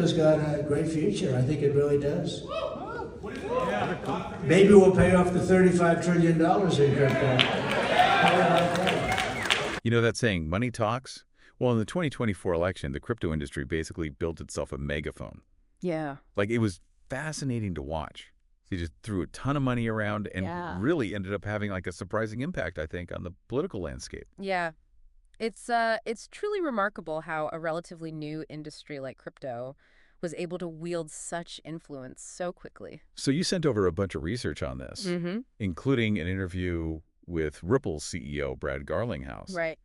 It's got a great future. I think it really does. Maybe we'll pay off the $35 trillion in crypto. How about that? You know that saying, money talks? Well, in the 2024 election, the crypto industry basically built itself a megaphone. Yeah. Like, it was fascinating to watch. He just threw a ton of money around and really ended up having like a surprising impact, I think, on the political landscape. Yeah. It's truly remarkable how a relatively new industry like crypto was able to wield such influence so quickly. So you sent over a bunch of research on this, including an interview with Ripple CEO Brad Garlinghouse. Right.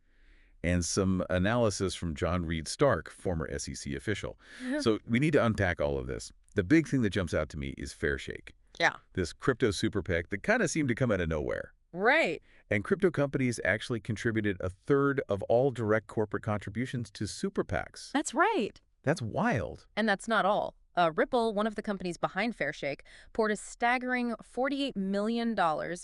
And some analysis from John Reed Stark, former SEC official. So we need to unpack all of this. The big thing that jumps out to me is Fairshake. Yeah. This crypto super PAC that kind of seemed to come out of nowhere. Right. And crypto companies actually contributed a third of all direct corporate contributions to super PACs. That's right. That's wild. And that's not all. Ripple, one of the companies behind Fairshake, poured a staggering $48 million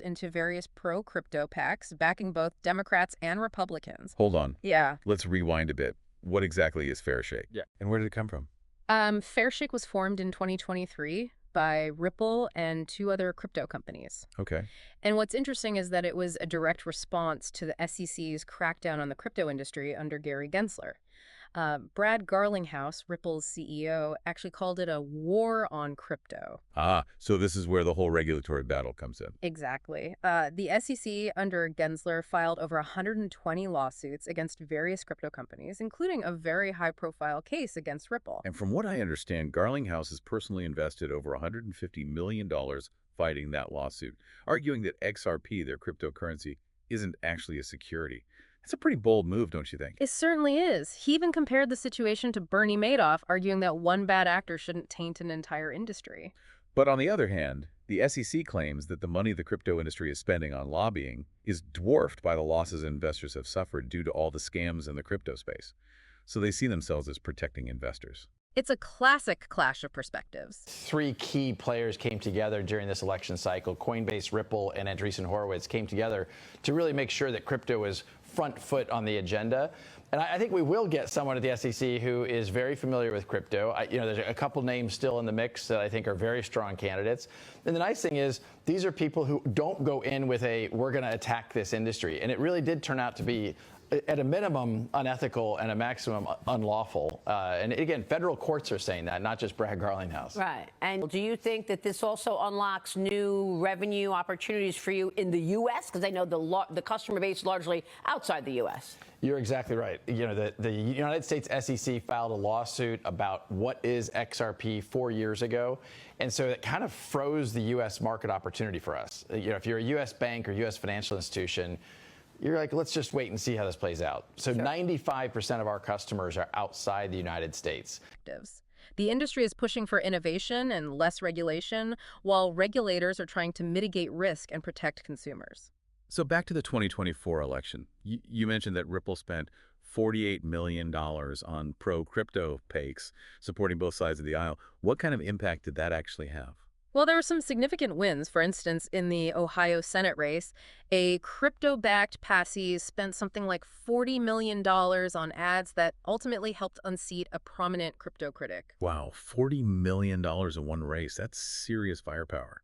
into various pro-crypto PACs, backing both Democrats and Republicans. Hold on. Yeah. Let's rewind a bit. What exactly is Fairshake? Yeah. And where did it come from? Fairshake was formed in 2023 by Ripple and two other crypto companies. Okay. And what's interesting is that it was a direct response to the SEC's crackdown on the crypto industry under Gary Gensler. Brad Garlinghouse, Ripple's CEO, actually called it a war on crypto. Ah, so this is where the whole regulatory battle comes in. Exactly. The SEC under Gensler filed over 120 lawsuits against various crypto companies, including a very high-profile case against Ripple. And from what I understand, Garlinghouse has personally invested over $150 million fighting that lawsuit, arguing that XRP, their cryptocurrency, isn't actually a security. It's a pretty bold move, don't you think? It certainly is. He even compared the situation to Bernie Madoff, arguing that one bad actor shouldn't taint an entire industry. But on the other hand, the SEC claims that the money the crypto industry is spending on lobbying is dwarfed by the losses investors have suffered due to all the scams in the crypto space. So they see themselves as protecting investors. It's a classic clash of perspectives. Three key players came together during this election cycle. Coinbase, Ripple, and Andreessen Horowitz came together to really make sure that crypto is front foot on the agenda. And I think we will get someone at the SEC who is very familiar with crypto. There's a couple names still in the mix that I think are very strong candidates. And the nice thing is these are people who don't go in with we're going to attack this industry. And it really did turn out to be, at a minimum, unethical and a maximum unlawful. And again, federal courts are saying that, not just Brad Garlinghouse. Right. And do you think that this also unlocks new revenue opportunities for you in the U.S.? Because I know the customer base is largely outside the U.S. You're exactly right. The United States SEC filed a lawsuit about what is XRP 4 years ago. And so it kind of froze the U.S. market opportunity for us. If you're a U.S. bank or U.S. financial institution, you're like, let's just wait and see how this plays out. So 95% of our customers are outside the United States. The industry is pushing for innovation and less regulation, while regulators are trying to mitigate risk and protect consumers. So back to the 2024 election. You mentioned that Ripple spent $48 million on pro-crypto PACs, supporting both sides of the aisle. What kind of impact did that actually have? Well, there were some significant wins. For instance, in the Ohio Senate race, a crypto-backed patsy spent something like $40 million on ads that ultimately helped unseat a prominent crypto critic. Wow, $40 million in one race. That's serious firepower.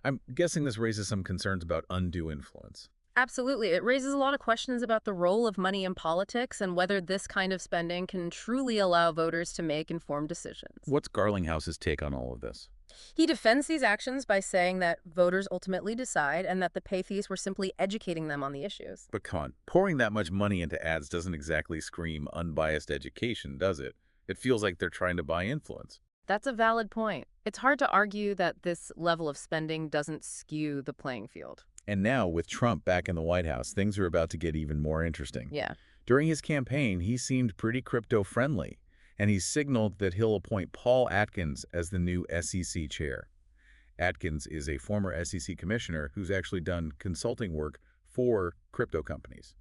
I'm guessing this raises some concerns about undue influence. Absolutely. It raises a lot of questions about the role of money in politics and whether this kind of spending can truly allow voters to make informed decisions. What's Garlinghouse's take on all of this? He defends these actions by saying that voters ultimately decide and that the pay fees were simply educating them on the issues. But come on, pouring that much money into ads doesn't exactly scream unbiased education, does it? It feels like they're trying to buy influence. That's a valid point. It's hard to argue that this level of spending doesn't skew the playing field. And now, with Trump back in the White House, things are about to get even more interesting. Yeah. During his campaign, he seemed pretty crypto-friendly, and he signaled that he'll appoint Paul Atkins as the new SEC chair. Atkins is a former SEC commissioner who's actually done consulting work for crypto companies.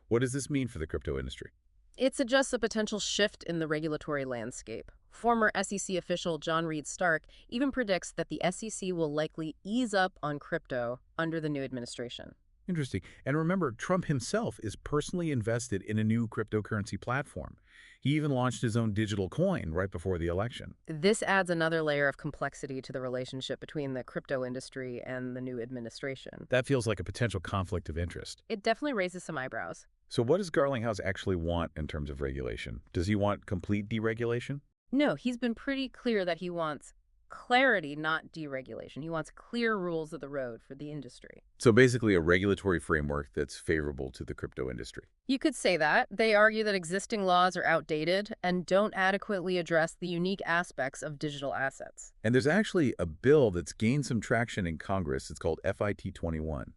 What does this mean for the crypto industry? It suggests a potential shift in the regulatory landscape. Former SEC official John Reed Stark even predicts that the SEC will likely ease up on crypto under the new administration. Interesting. And remember, Trump himself is personally invested in a new cryptocurrency platform. He even launched his own digital coin right before the election. This adds another layer of complexity to the relationship between the crypto industry and the new administration. That feels like a potential conflict of interest. It definitely raises some eyebrows. So what does Garlinghouse actually want in terms of regulation? Does he want complete deregulation? No, he's been pretty clear that he wants clarity, not deregulation. He wants clear rules of the road for the industry. So basically a regulatory framework that's favorable to the crypto industry. You could say that. They argue that existing laws are outdated and don't adequately address the unique aspects of digital assets. And there's actually a bill that's gained some traction in Congress. It's called FIT 21.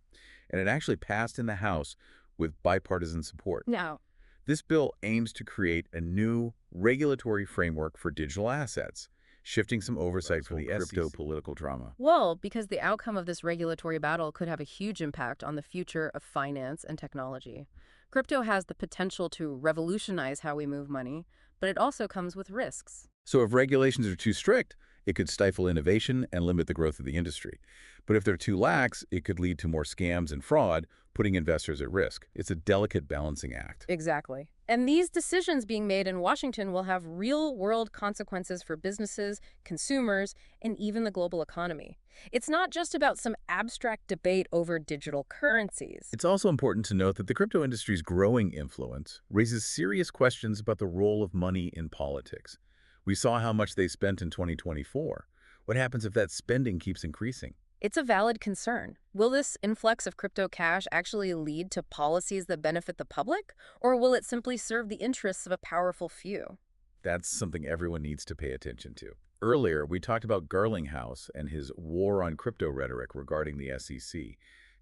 And it actually passed in the House with bipartisan support. Now, This bill aims to create a new regulatory framework for digital assets, shifting some oversight from the crypto political drama. well, because the outcome of this regulatory battle could have a huge impact on the future of finance and technology. Crypto has the potential to revolutionize how we move money, but it also comes with risks. So if regulations are too strict, it could stifle innovation and limit the growth of the industry. But if they're too lax, it could lead to more scams and fraud, putting investors at risk. It's a delicate balancing act. Exactly. And these decisions being made in Washington will have real-world consequences for businesses, consumers, and even the global economy. It's not just about some abstract debate over digital currencies. It's also important to note that the crypto industry's growing influence raises serious questions about the role of money in politics. We saw how much they spent in 2024. What happens if that spending keeps increasing? It's a valid concern. Will this influx of crypto cash actually lead to policies that benefit the public, or will it simply serve the interests of a powerful few? That's something everyone needs to pay attention to. Earlier, we talked about Garlinghouse and his war on crypto rhetoric regarding the SEC.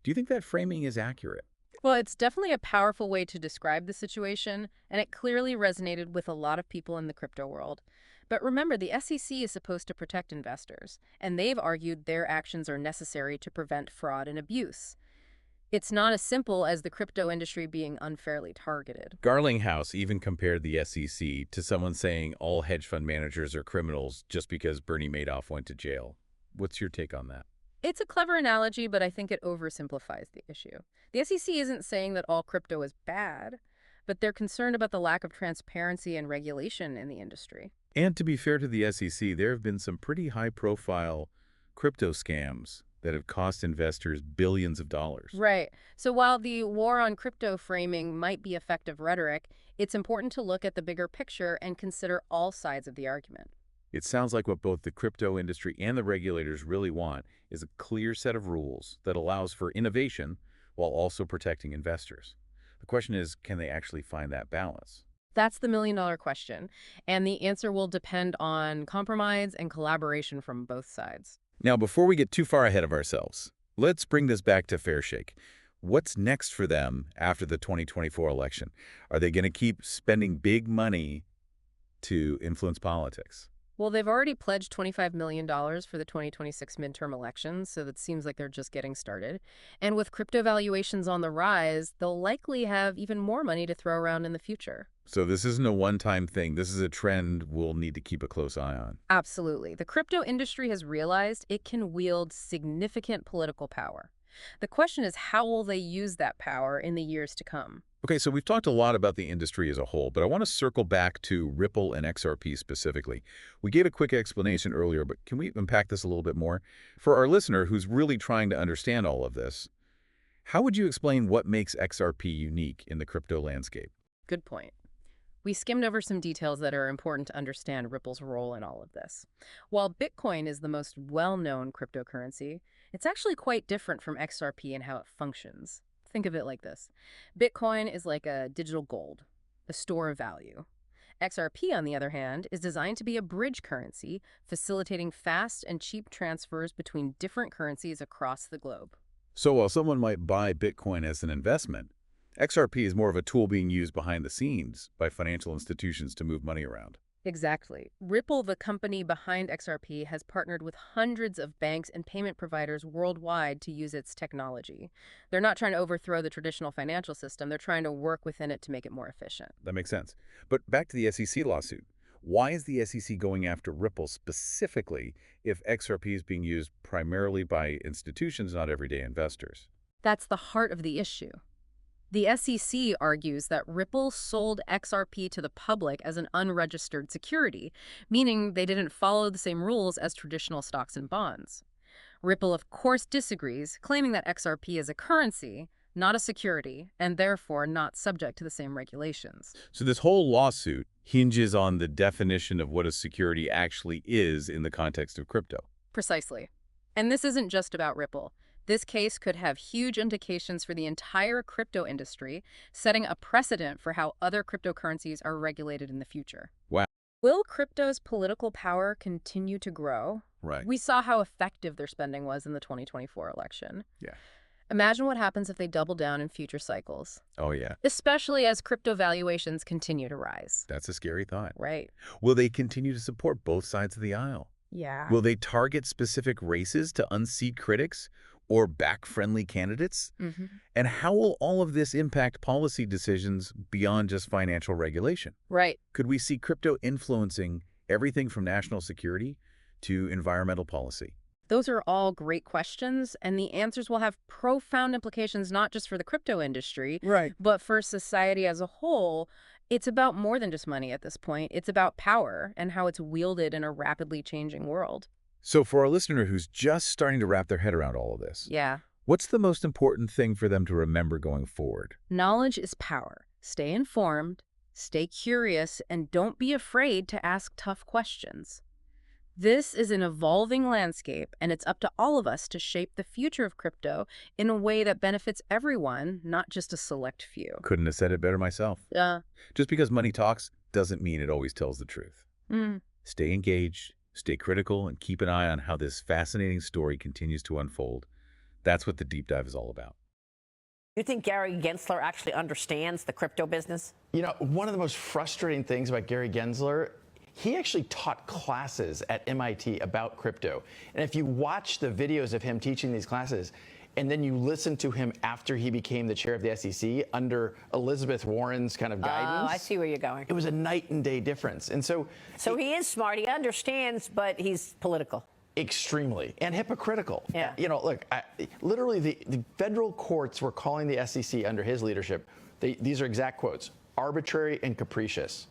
Do you think that framing is accurate? Well, it's definitely a powerful way to describe the situation, and it clearly resonated with a lot of people in the crypto world. But remember, the SEC is supposed to protect investors, and they've argued their actions are necessary to prevent fraud and abuse. It's not as simple as the crypto industry being unfairly targeted. Garlinghouse even compared the SEC to someone saying all hedge fund managers are criminals just because Bernie Madoff went to jail. What's your take on that? It's a clever analogy, but I think it oversimplifies the issue. The SEC isn't saying that all crypto is bad, but they're concerned about the lack of transparency and regulation in the industry. And to be fair to the SEC, there have been some pretty high-profile crypto scams that have cost investors billions of dollars. Right. So while the war on crypto framing might be effective rhetoric, it's important to look at the bigger picture and consider all sides of the argument. It sounds like what both the crypto industry and the regulators really want is a clear set of rules that allows for innovation while also protecting investors. The question is, can they actually find that balance? That's the million-dollar question, and the answer will depend on compromise and collaboration from both sides. Now, before we get too far ahead of ourselves, let's bring this back to Fairshake. What's next for them after the 2024 election? Are they going to keep spending big money to influence politics? Well, they've already pledged $25 million for the 2026 midterm elections, so that seems like they're just getting started. And with crypto valuations on the rise, they'll likely have even more money to throw around in the future. So this isn't a one-time thing. This is a trend we'll need to keep a close eye on. Absolutely. The crypto industry has realized it can wield significant political power. The question is, how will they use that power in the years to come? Okay, so we've talked a lot about the industry as a whole, but I want to circle back to Ripple and XRP specifically. We gave a quick explanation earlier, but can we unpack this a little bit more? For our listener who's really trying to understand all of this, how would you explain what makes XRP unique in the crypto landscape? Good point. We skimmed over some details that are important to understand Ripple's role in all of this. While Bitcoin is the most well-known cryptocurrency, it's actually quite different from XRP in how it functions. Think of it like this. Bitcoin is like a digital gold, a store of value. XRP, on the other hand, is designed to be a bridge currency, facilitating fast and cheap transfers between different currencies across the globe. So while someone might buy Bitcoin as an investment, XRP is more of a tool being used behind the scenes by financial institutions to move money around. Exactly. Ripple, the company behind XRP, has partnered with hundreds of banks and payment providers worldwide to use its technology. They're not trying to overthrow the traditional financial system. They're trying to work within it to make it more efficient. That makes sense. But back to the SEC lawsuit. Why is the SEC going after Ripple specifically if XRP is being used primarily by institutions, not everyday investors? That's the heart of the issue. The SEC argues that Ripple sold XRP to the public as an unregistered security, meaning they didn't follow the same rules as traditional stocks and bonds. Ripple, of course, disagrees, claiming that XRP is a currency, not a security, and therefore not subject to the same regulations. So this whole lawsuit hinges on the definition of what a security actually is in the context of crypto. Precisely. And this isn't just about Ripple. This case could have huge implications for the entire crypto industry, setting a precedent for how other cryptocurrencies are regulated in the future. Wow. Will crypto's political power continue to grow? Right. We saw how effective their spending was in the 2024 election. Yeah. Imagine what happens if they double down in future cycles, Oh, yeah. especially as crypto valuations continue to rise. That's a scary thought. Right. Will they continue to support both sides of the aisle? Yeah. Will they target specific races to unseat critics or back friendly candidates? Mm-hmm. And how will all of this impact policy decisions beyond just financial regulation? Right. Could we see crypto influencing everything from national security to environmental policy? Those are all great questions, and the answers will have profound implications not just for the crypto industry, Right. but for society as a whole. It's about more than just money at this point. It's about power and how it's wielded in a rapidly changing world. So for our listener who's just starting to wrap their head around all of this, Yeah. what's the most important thing for them to remember going forward? Knowledge is power. Stay informed, stay curious, and don't be afraid to ask tough questions. This is an evolving landscape, and it's up to all of us to shape the future of crypto in a way that benefits everyone, not just a select few. Couldn't have said it better myself. Just because money talks doesn't mean it always tells the truth. Stay engaged, stay critical, and keep an eye on how this fascinating story continues to unfold. That's what the deep dive is all about. You think Gary Gensler actually understands the crypto business? You know, one of the most frustrating things about Gary Gensler, he actually taught classes at MIT about crypto. And if you watch the videos of him teaching these classes, and then you listen to him after he became the chair of the SEC under Elizabeth Warren's kind of guidance. Oh, I see where you're going. It was a night and day difference. And so he is smart, he understands, but he's political. Extremely. And hypocritical. Yeah. You know, look, literally the federal courts were calling the SEC under his leadership, these are exact quotes, arbitrary and capricious,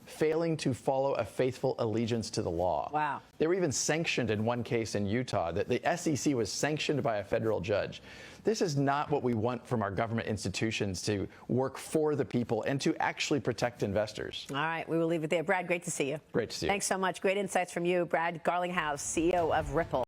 failing to follow a faithful allegiance to the law. Wow. They were even sanctioned in one case in Utah, that the SEC was sanctioned by a federal judge. This is not what we want from our government institutions, to work for the people and to actually protect investors. All right, we will leave it there. Brad, great to see you. Great to see you. Thanks so much. Great insights from you, Brad Garlinghouse, CEO of Ripple.